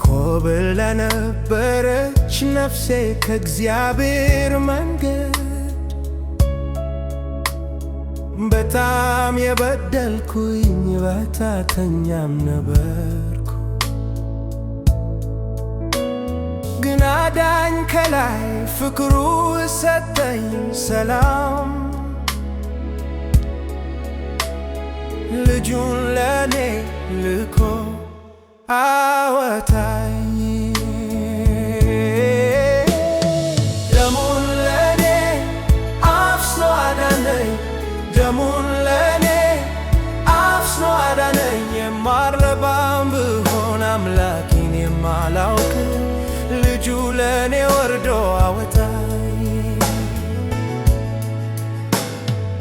ኮብላ ነበረች ነፍሴ ከእግዚአብሔር መንገድ በጣም የበደልኩኝ በታተኛም ነበርኩ። ግን አዳኝ ከላይ ፍቅሩ ሰጠኝ ሰላም ልጁን ለኔ ልኮ አወጣኝ። ደሙን ለኔ አፍስሶ አዳነኝ ደሙን ለኔ አፍስሶ አዳነኝ። የማልረባም ብሆን አምላኬን የማላውቅ ልጁ ለኔ ወርዶ አወጣኝ።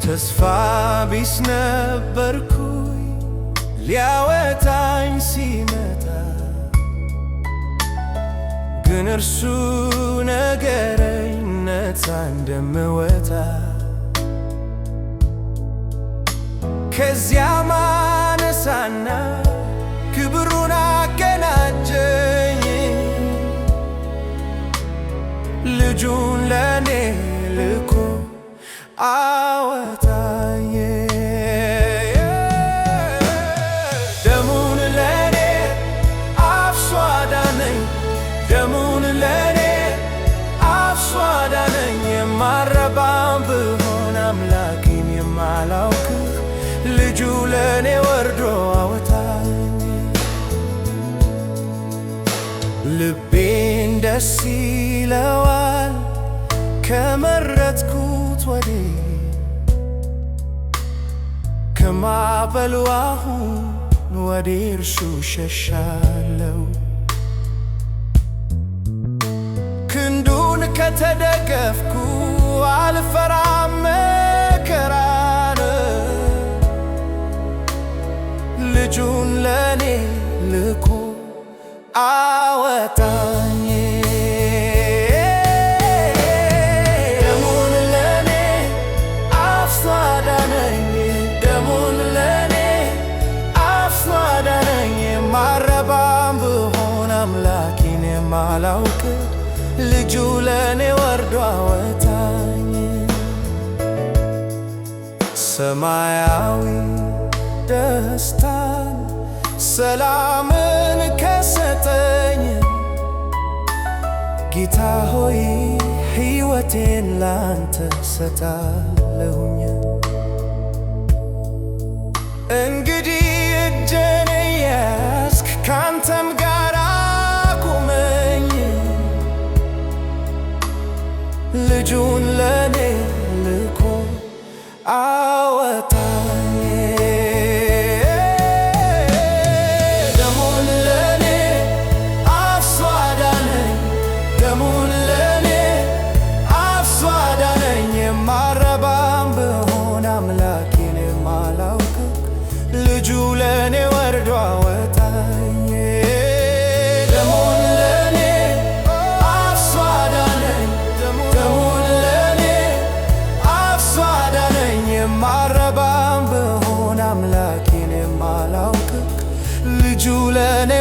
ተስፋ ቢስ ነበርኩኝ ሊያወጣኝ ሲመጣ ግን እርሱ ነገረኝ ነፃ እንደምወጣ። ከዚያም አነሳና ክብሩን አቀናጀኝ ልጁን ለኔ ልኮ አወጣኝ። ደሙን ለኔ አፍስሶ አዳነኝ ደሙን ለኔ አፍስሶ አዳነኝ። የማልረባም ብሆን አምላኬን የማላውቅ ልጁ ለኔ ወርዶ አወጣኝ። ልቤን ደስ ይለዋል ከመረጥኩት ወዴት ከማዕበሉ አሁን ወደ እርሱ ሸሻለው። ክንዱን ከተደገፍኩ አልፈራም መከራን ልጁን ለኔ ልኮ አወጣኝ። ደሙን ለኔ አፍስሶ አዳነኝ ደሙን ለኔ አፍስሶ አዳነኝ። የማልረባም ብሆን አምላኬን የማላውቅ ልጁ ለኔ ወርዶ አወጣኝ። ሰማያዊ ደስታን ሰላምን ከሰጠኝ ጌታ ሆይ ሕይወቴን ላንተ ሰጣለሁኝ። እንግዲህ እጄን ያዝክ ካንተም ጋር አቁመኝ ልጁን ለኔ ልኮ አወጣኝ። ደሙን ለኔ አፍስሶ አዳነኝ ደሙን ለኔ አፍስሶ አዳነኝ። የማልረባም ብሆን አምላኬን የማላውቅ ልጁ ለኔ ወርዶ አወጣኝ። ደሙን ለኔ አፍስሶ አዳነኝ ደሙን ለኔ አፍስሶ አዳነኝ። የማልረባም ብሆን አምላኬን የማላውቅ ልጁ ለኔ